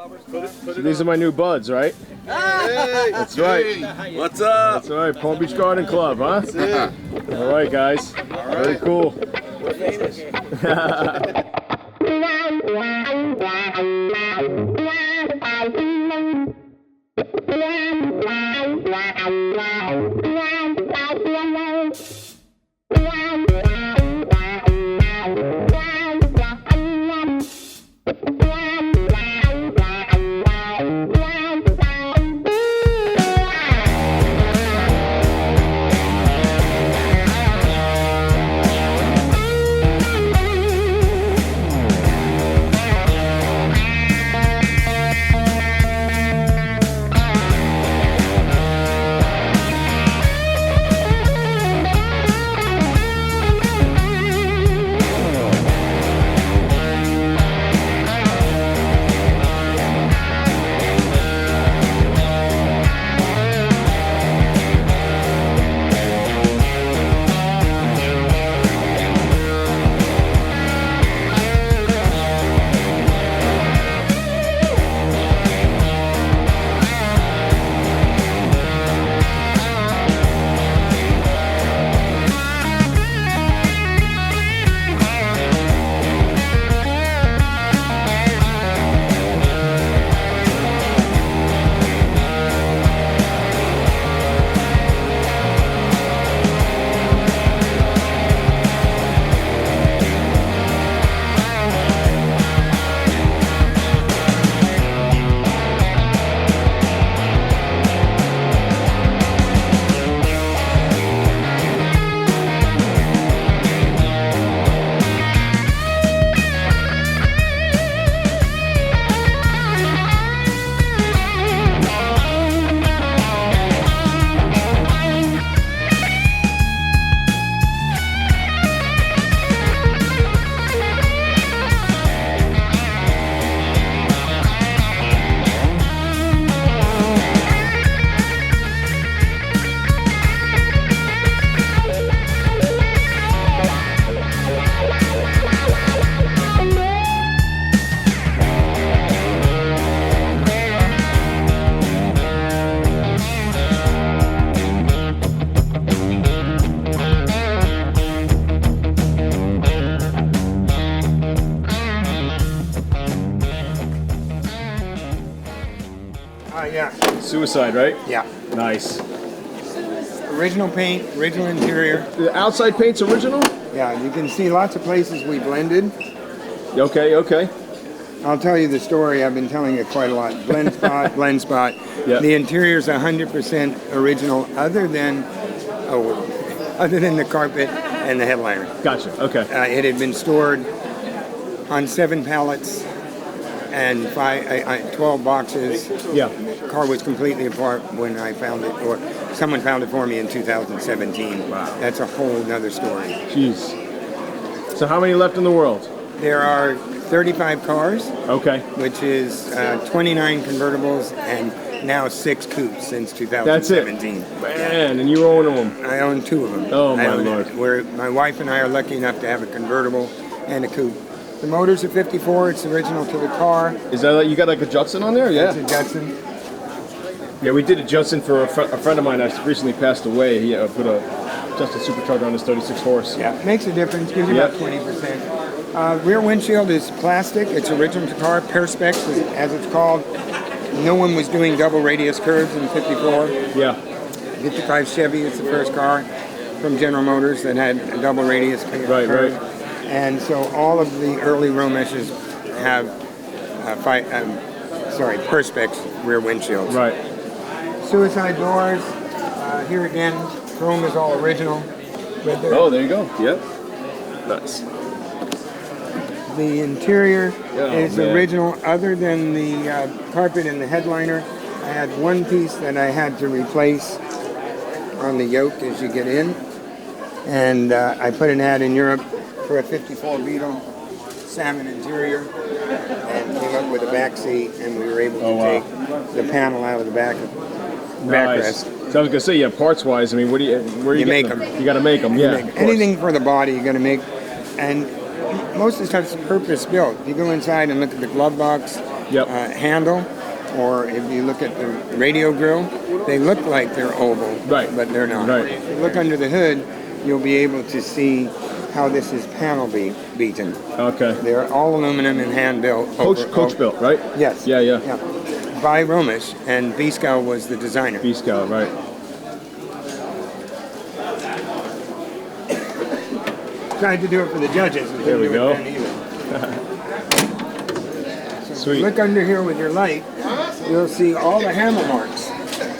So these are my new buds, right? Hey, that's right. Hey, what's up? That's right. Palm Beach Garden Club, huh? That's it. All right, guys. All right. Very cool. We're famous. Yeah. Suicide, right? Yeah. Nice. Original paint, original interior. The outside paint's original? Yeah, you can see lots of places we blended. Okay, okay. I'll tell you the story. I've been telling it quite a lot. Blend spot, blend spot. Yeah. The interior's 100% original, other than the carpet and the headliner. Gotcha. Okay. It had been stored on 7 pallets and 12 boxes. Yeah. The car was completely apart when I found it, or someone found it for me in 2017. Wow. That's a whole nother story. Jeez. So how many left in the world? There are 35 cars. Okay. Which is 29 convertibles and now 6 coupes since 2017. That's it. Man, and you own them. I own 2 of them. Oh, my Lord. My wife and I are lucky enough to have a convertible and a coupe. The motor's a 54. It's original to the car. Is that like, you got like a Judson on there? Yeah. It's a Judson. Yeah, we did a Judson for a friend of mine that recently passed away. He put a Judson supercharger on his 36 horse. Yeah, makes a difference. Gives you about 20%. Rear windshield is plastic. It's original to car. Perspex, as it's called. No one was doing double radius curves in 54. Yeah. 55 Chevy is the first car from General Motors that had a double radius curve. Right. And so all of the early Romeshes have Perspex rear windshields. Right. Suicide doors. Here again, chrome is all original. Oh, there you go. Yep. Nice. The interior is original, other than the carpet and the headliner. I had one piece that I had to replace on the yoke as you get in. And I put an ad in Europe for a 54 Beetle salmon interior and came up with a back seat, and we were able to take the panel out of the backrest. So I was gonna say, yeah, parts wise, I mean, where you make them? You got to make them, yeah. Anything for the body, you got to make, and most of the stuff's purpose built. You go inside and look at the glove box, Yep. handle, or if you look at the radio grill, they look like they're oval, Right. but they're not. Right. If you look under the hood, you'll be able to see how this is panel beaten. Okay. They're all aluminum and hand built. Coach built, right? Yes. Yeah. By Romish, and Biscoe was the designer. B-Scout, right. Tried to do it for the judges. and There we didn't do go. it then either. Sweet. Look under here with your light, you'll see all the hammer marks.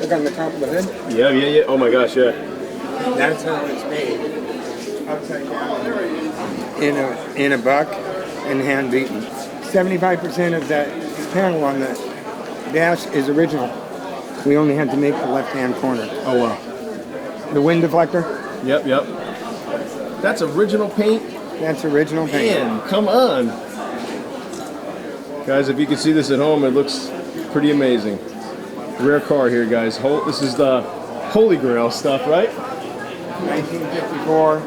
Look on the top of the hood. Yeah. Oh my gosh, yeah. That's how it's made. Upside down. In a buck and hand beaten. 75% of that panel on the dash is original. We only had to make the left-hand corner. Oh wow. The wind deflector, Yep. That's original paint? that's original paint. Man, come on. Guys, if you can see this at home, it looks pretty amazing. Rare car here, guys. This is the Holy Grail stuff, right? 1954.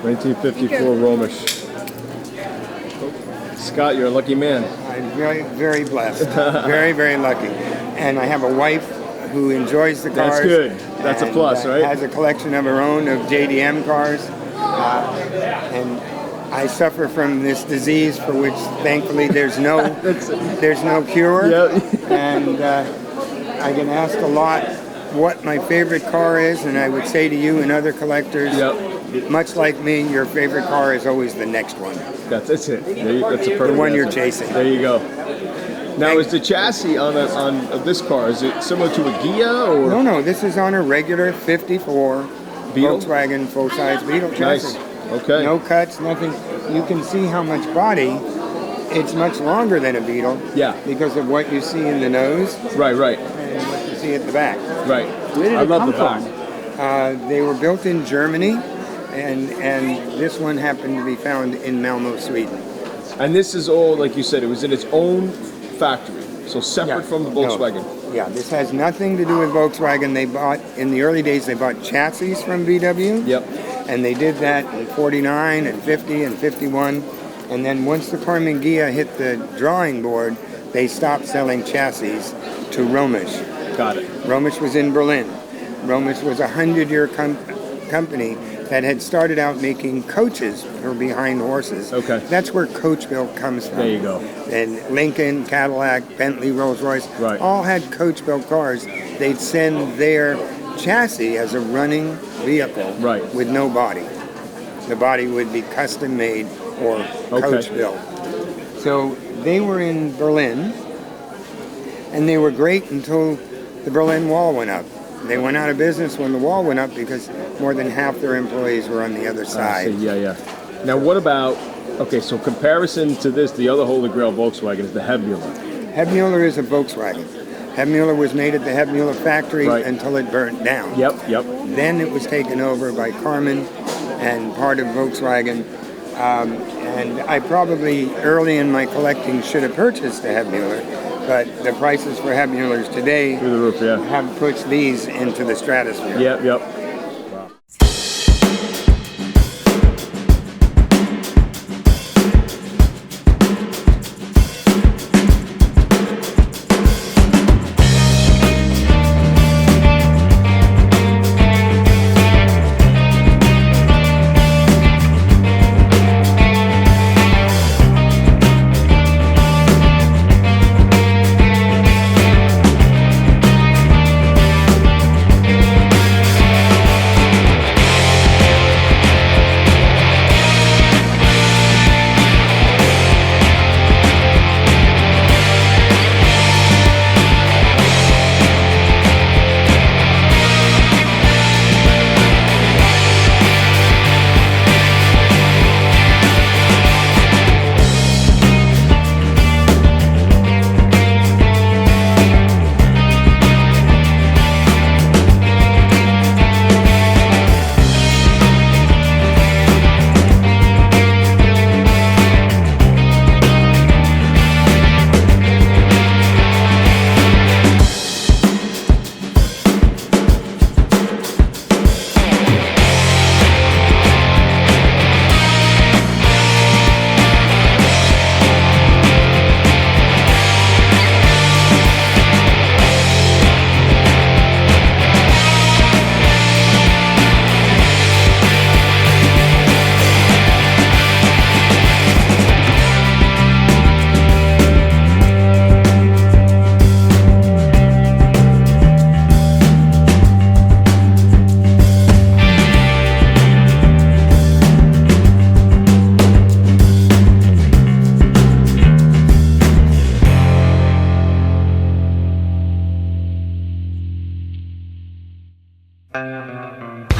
1954 Romish. Scott, you're a lucky man. I'm very, very blessed. Very, very lucky. And I have a wife who enjoys the cars. That's good. That's a and, plus, right? Has a collection of her own of JDM cars. And I suffer from this disease for which, thankfully, there's no cure. Yep. And I get asked a lot what my favorite car is, and I would say to you and other collectors, much like me, your favorite car is always the next one. That's it. That's a perfect The one you're answer. chasing. There you go. Now, is the chassis on this car, is it similar to a Ghia or? No, this is on a regular 54 Beetle? Volkswagen full-size Beetle chassis. Nice. Okay. No cuts, nothing. You can see how much body. It's much longer than a Beetle. Yeah. Because of what you see in the nose Right. and what you see at the back. Right. Where did I it love come the back. from? They were built in Germany, and this one happened to be found in Malmo, Sweden. And this is all, like you said, it was in its own factory, so separate from the Volkswagen. No. Yeah, this has nothing to do with Volkswagen. In the early days, they bought chassis from VW. Yep. And they did that in 49 and 50 and 51. And then once the Karmann Ghia hit the drawing board, they stopped selling chassis to Romish. Got it. Romish was in Berlin. Romish was a 100-year company that had started out making coaches for behind horses. Okay. That's where coach built comes from. There you go. And Lincoln, Cadillac, Bentley, Rolls-Royce, Right. all had coach built cars. They'd send their chassis as a running vehicle Right. with no body. The body would be custom made or coach built. So they were in Berlin, and they were great until the Berlin Wall went up. They went out of business when the wall went up because more than half their employees were on the other I side. see. Yeah. Now, what about, so comparison to this, the other Holy Grail Volkswagen is the Hebmuller. Hebmuller is a Volkswagen. Hebmuller was made at the Hebmuller factory Right. until it burnt down. Yep. Then it was taken over by Karmann and part of Volkswagen. And I probably, early in my collecting, should have purchased a Hebmuller, but the prices for Hebmullers today Through the roof, yeah. have pushed these into the stratosphere. Yep. Bye.